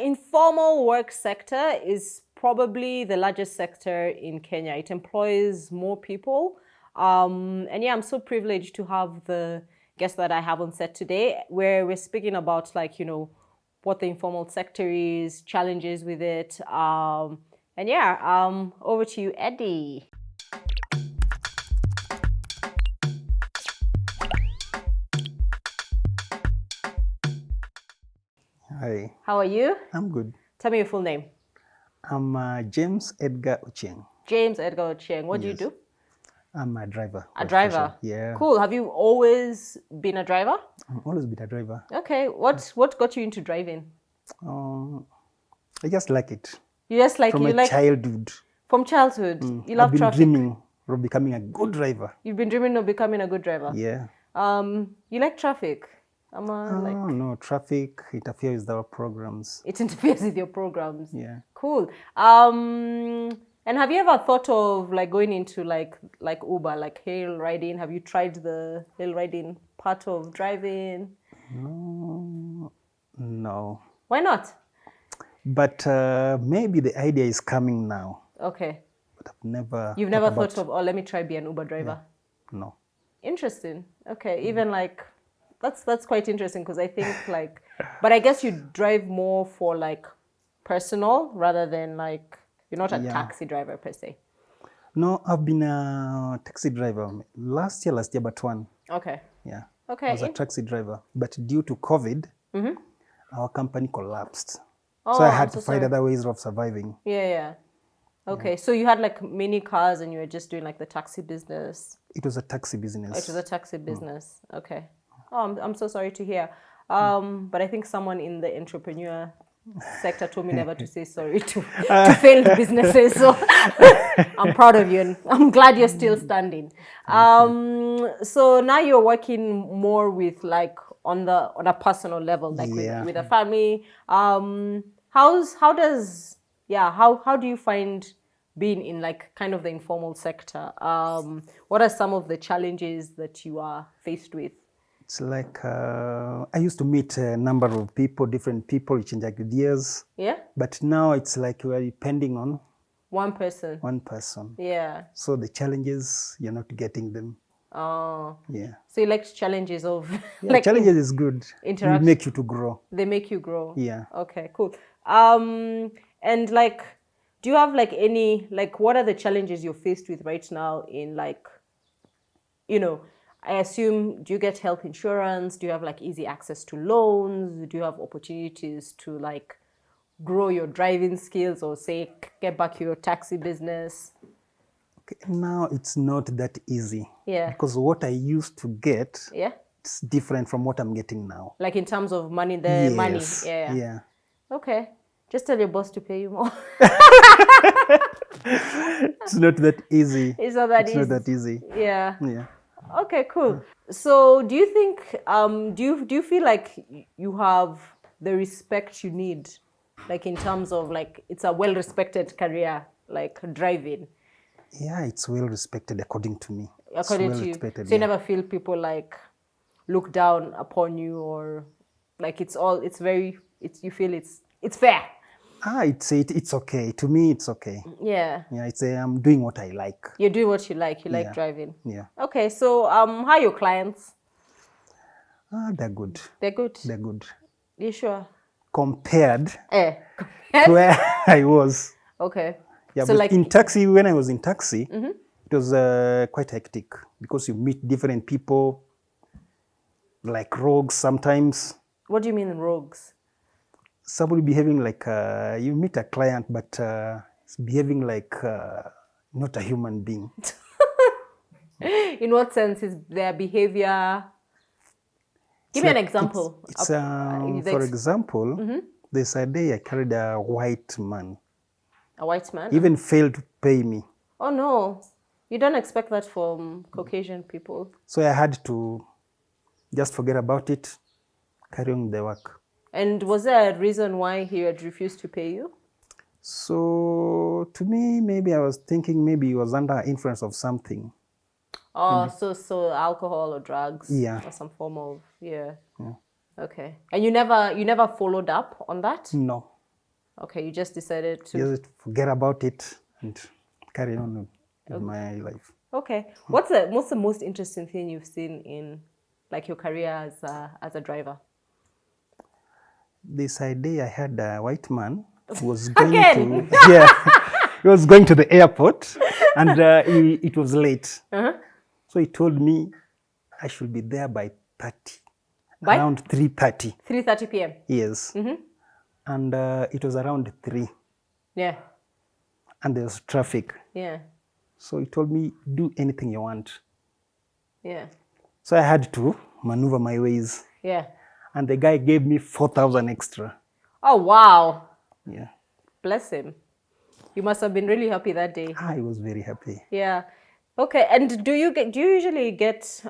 informal work sector is probably the largest sector in Kenya. It employs more people. And yeah, I'm so privileged to have the guest that I have on set today, where we're speaking about what the informal sector is, challenges with it. And yeah, over to you, Eddie. Hi. How are you? I'm good. Tell me your full name. I'm James Edgar Ochieng. James Edgar Ochieng. What do you do? I'm a driver. A driver? Yeah. Cool. Have you always been a driver? I've always been a driver. Okay. What got you into driving? I just like it. You just like From childhood. From childhood. You love traffic. I've been dreaming of becoming a good driver. You've been dreaming of becoming a good driver? Yeah. You like traffic? No, traffic interferes with our programs. It interferes with your programs. Yeah. Cool. And have you ever thought of going into like Uber, like hail riding? Have you tried the hail riding part of driving? No. Why not? But maybe the idea is coming now. Okay. But I've never. You've never thought of, let me try be an Uber driver? Yeah. No. Interesting. Okay. Even that's quite interesting because I think but I guess you drive more for personal rather than you're not a taxi driver per se. No, I've been a taxi driver last year, but one. Okay. Yeah. Okay. I was a taxi driver, but due to COVID, our company collapsed. Oh, so I had to find other ways of surviving. Yeah. Okay, so you had many cars and you were just doing the taxi business. It was a taxi business. It was a taxi business. Okay. Oh, I'm so sorry to hear. But I think someone in the entrepreneur sector told me never to say sorry to failed businesses. So I'm proud of you and I'm glad you're still standing. So now you're working more with on a personal level, with a family. How do you find being in kind of the informal sector? What are some of the challenges that you are faced with? It's I used to meet a number of people, different people, exchange ideas. Yeah. But now it's we are depending on one person. One person. Yeah. So the challenges, you're not getting them. Oh. Yeah. So you like challenges of challenges is good. Interaction. They make you to grow. They make you grow. Yeah. Okay, cool. And do you have any what are the challenges you're faced with right now in I assume, do you get health insurance? Do you have easy access to loans? Do you have opportunities to grow your driving skills or say get back your taxi business? Okay, now it's not that easy. Yeah. Because what I used to get, it's different from what I'm getting now. In terms of money, money. Yeah. Okay. Just tell your boss to pay you more. It's not that easy. It's not that easy. Yeah. Okay, cool. So do you think, do you feel you have the respect you need, in terms of it's a well-respected career, driving? Yeah, it's well-respected according to me. According to you. So you never feel people look down upon you or you feel it's fair? It's okay. To me, it's okay. Yeah. Yeah, I'm doing what I like. You're doing what you like. You like driving. Yeah. Okay, so how are your clients? They're good. They're good? They're good. You sure? Compared to where I was. Okay. Yeah, so when I was in taxi, it was quite hectic because you meet different people, rogues sometimes. What do you mean rogues? Somebody behaving you meet a client, but behaving not a human being. In what sense is their behavior? Give me an example. For example, there's a day I carried a white man. A white man? Even failed to pay me. Oh no, you don't expect that from Caucasian people. So I had to just forget about it, carry on the work. And was there a reason why he had refused to pay you? So to me, maybe I was thinking maybe he was under influence of something. Oh, so alcohol or drugs? Yeah. Or some form of, yeah. Okay. And you never followed up on that? No. Okay, you just decided to. Just forget about it and carry on with my life. Okay, what's the most interesting thing you've seen in like your career as a driver? This day I had a white man who was going Again? to he was going to the airport, and it was late. So he told me I should be there by 30, around 3:30. 3:30 p.m. Yes. And it was around 3. Yeah. And there was traffic. Yeah. So he told me, do anything you want. Yeah. So I had to maneuver my ways. Yeah. And the guy gave me 4,000 extra. Oh, wow. Yeah. Bless him. You must have been really happy that day. I was very happy. Yeah. Okay. And do you usually get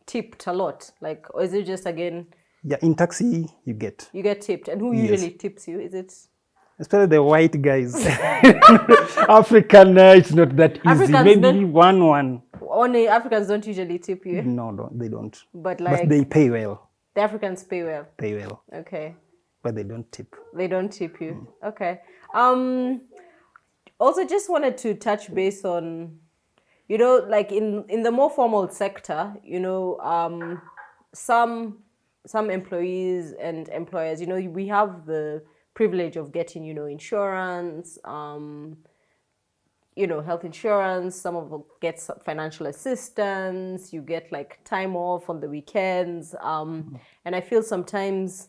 tipped a lot? Like, or is it just again? Yeah, in taxi you get. You get tipped. And who usually tips you? Is it? Especially the white guys. African, it's not that easy. Africans Maybe one. Only Africans don't usually tip you. No, they don't. But like, but they pay well. The Africans pay well. Pay well. Okay. But they don't tip. They don't tip you. Okay. Also, just wanted to touch base on, you know, like in the more formal sector, you know, some employees and employers, you know, we have the privilege of getting, you know, insurance, you know, health insurance. Some of them get financial assistance. You get like time off on the weekends. And I feel sometimes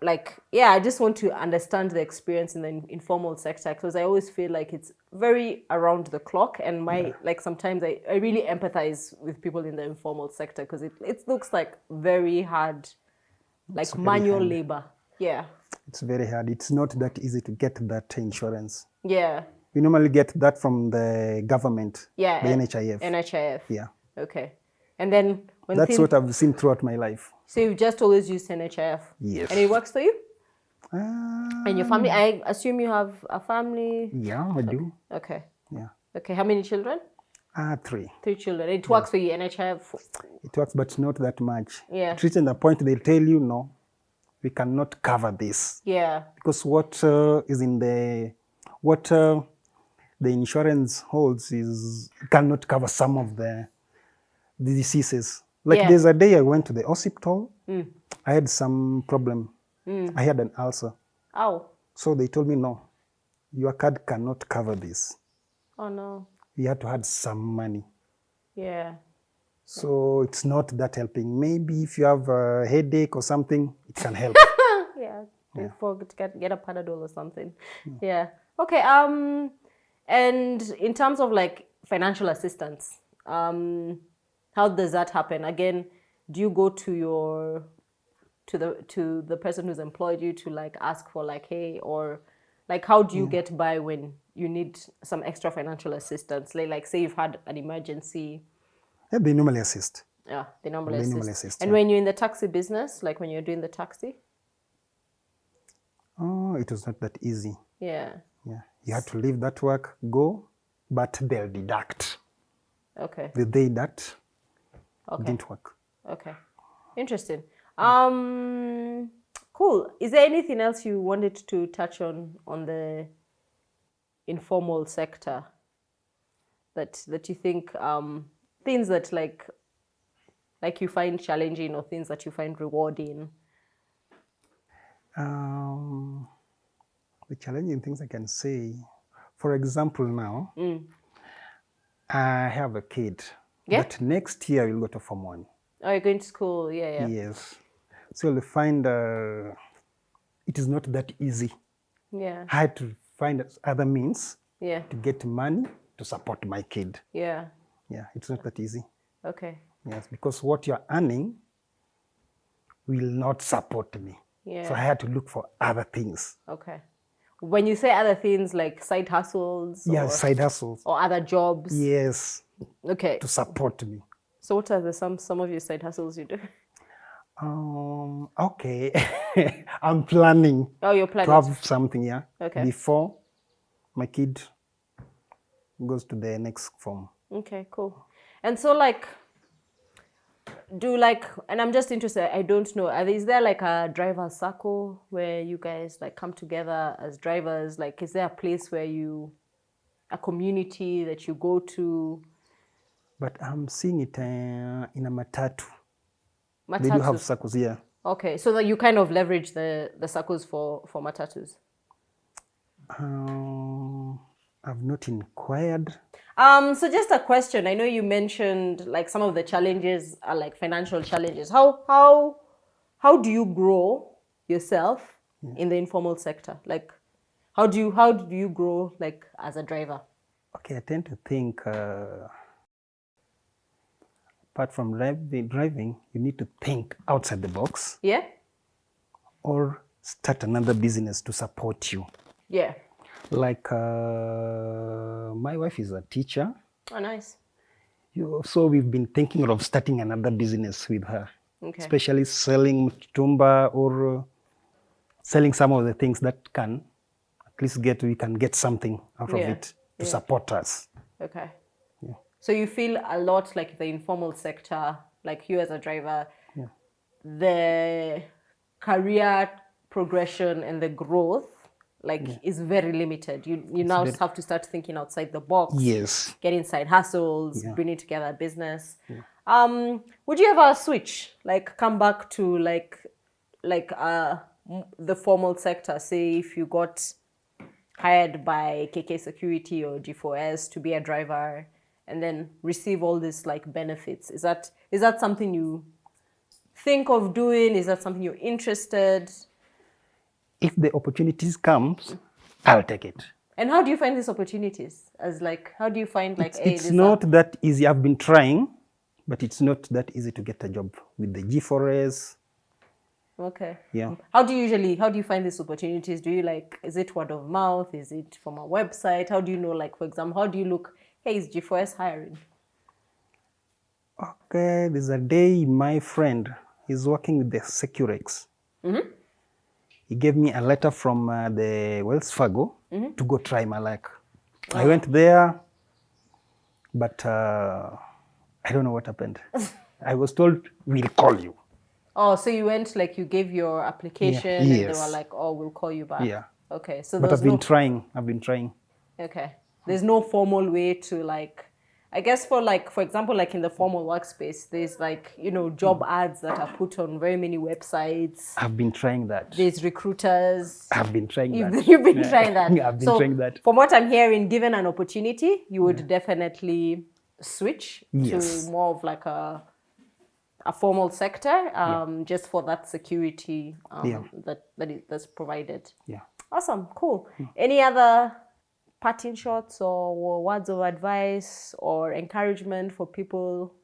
like, yeah, I just want to understand the experience in the informal sector, because I always feel like it's very around the clock. And like sometimes I really empathize with people in the informal sector, because it looks like very hard, like it's manual labor. Yeah. It's very hard. It's not that easy to get that insurance. Yeah. We normally get that from the government. Yeah. The NHIF. NHIF. Yeah. Okay. And then when that's what I've seen throughout my life. So you've just always used NHIF? Yes. And it works for you? And your family? I assume you have a family? Yeah, I do. Okay. Yeah. Okay. How many children? 3. 3 children. It works for you, NHIF? It works, but not that much. Yeah. Reaching the point they'll tell you, no, we cannot cover this. Yeah. Because what is in the insurance holds is cannot cover some of the diseases. Like there's a day I went to the hospital. I had some problem. I had an ulcer. Oh. So they told me, no, your card cannot cover this. Oh, no. You have to have some money. Yeah. So it's not that helping. Maybe if you have a headache or something, it can help. Yeah. Get a Panadol or something. Yeah. Okay. And in terms of like financial assistance, how does that happen? Again, do you go to the person who's employed you to like ask for like, hey, or like how do you get by when you need some extra financial assistance? Like say you've had an emergency. Yeah, they normally assist. Yeah, they normally assist. And yeah. when you're in the taxi business, like when you're doing the taxi? Oh, it was not that easy. Yeah. Yeah, you had to leave that work, go, but they'll deduct. Okay. The day that didn't work. Okay. Interesting. Cool. Is there anything else you wanted to touch on the informal sector that you think things that like you find challenging or things that you find rewarding? The challenging things I can say, for example, now I have a kid. Yeah. But next year we'll go to Form 1. Oh, you're going to school, yeah. Yes. So you'll find it is not that easy. Yeah. I had to find other means to get money to support my kid. Yeah. Yeah, it's not that easy. Okay. Yes, because what you're earning will not support me. Yeah. So I had to look for other things. Okay. When you say other things like side hustles? Yeah, side hustles. Or other jobs? Yes. Okay. To support me. So what are some of your side hustles you do? Okay. I'm planning. Oh, you're planning to have something, Okay. before my kid goes to the next form. Okay, cool. And so like, and I'm just interested, I don't know, is there like a driver circle where you guys like come together as drivers? Like, is there a place where a community that you go to? But I'm seeing it in a matatu. They do have circles, yeah. Okay, so that you kind of leverage the circles for matatus. I've not inquired. So just a question. I know you mentioned like some of the challenges are like financial challenges. How do you grow yourself in the informal sector? Like, how do you grow like as a driver? Okay, I tend to think apart from driving, you need to think outside the box. Yeah. Or start another business to support you. Yeah. Like my wife is a teacher. Oh, nice. So we've been thinking of starting another business with her. Okay. Especially selling tumba or selling some of the things that can at least we can get something out of it to support us. Okay. Yeah. So you feel a lot like the informal sector, like you as a driver, the career progression and the growth is very limited. You now have to start thinking outside the box. Yes. Get inside hustles, bringing together a business. Yeah. Would you ever switch, like come back to the formal sector? Say if you got hired by KK Security or G4S to be a driver and then receive all these like benefits. Is that something you think of doing? Is that something you're interested? If the opportunities comes, I'll take it. And how do you find these opportunities? How do you find it's not that easy. I've been trying, but it's not that easy to get a job with the G4S. Okay. Yeah. How do you find these opportunities? Do you is it word of mouth? Is it from a website? How do you know, for example, how do you look, hey, is G4S hiring? Okay, there's a day my friend is working with the Securex. Mm-hmm. He gave me a letter from the Wells Fargo to go try my luck. Oh. I went there, but I don't know what happened. I was told, we'll call you. Oh, so you went, you gave your application and they were like, oh, we'll call you back. Yeah. Okay, so but I've been trying. Okay. There's no formal way to I guess for example, in the formal workspace, there's job ads that are put on very many websites. I've been trying that. There's recruiters. I've been trying that. You've been trying that. I've been trying that. From what I'm hearing, given an opportunity, you would definitely switch to more of a formal sector, just for that security that's provided. Yeah. Awesome. Cool. Any other parting shots or words of advice or encouragement for people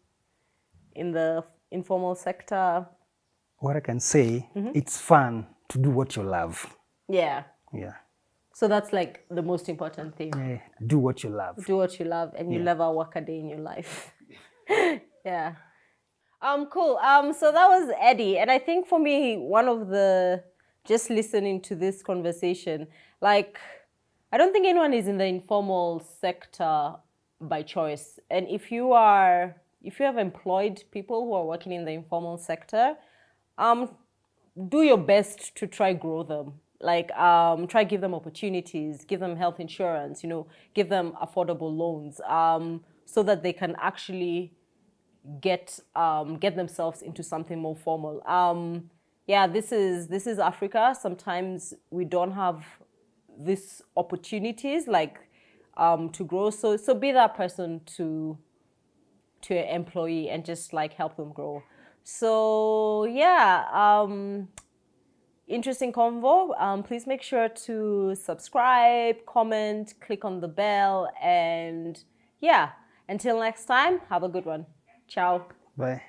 in the informal sector? What I can say, it's fun to do what you love. Yeah. Yeah. So that's the most important thing. Yeah. Do what you love. Do what you love, and you'll never work a day in your life. Yeah. Cool. So that was Eddie, and I think for me, one of just listening to this conversation, I don't think anyone is in the informal sector by choice. And if you have employed people who are working in the informal sector, do your best to try grow them. Try give them opportunities, give them health insurance, give them affordable loans, so that they can actually get themselves into something more formal. This is Africa. Sometimes we don't have these opportunities to grow. So be that person to an employee and just help them grow. So interesting convo. Please make sure to subscribe, comment, click on the bell, and until next time, have a good one. Ciao. Bye.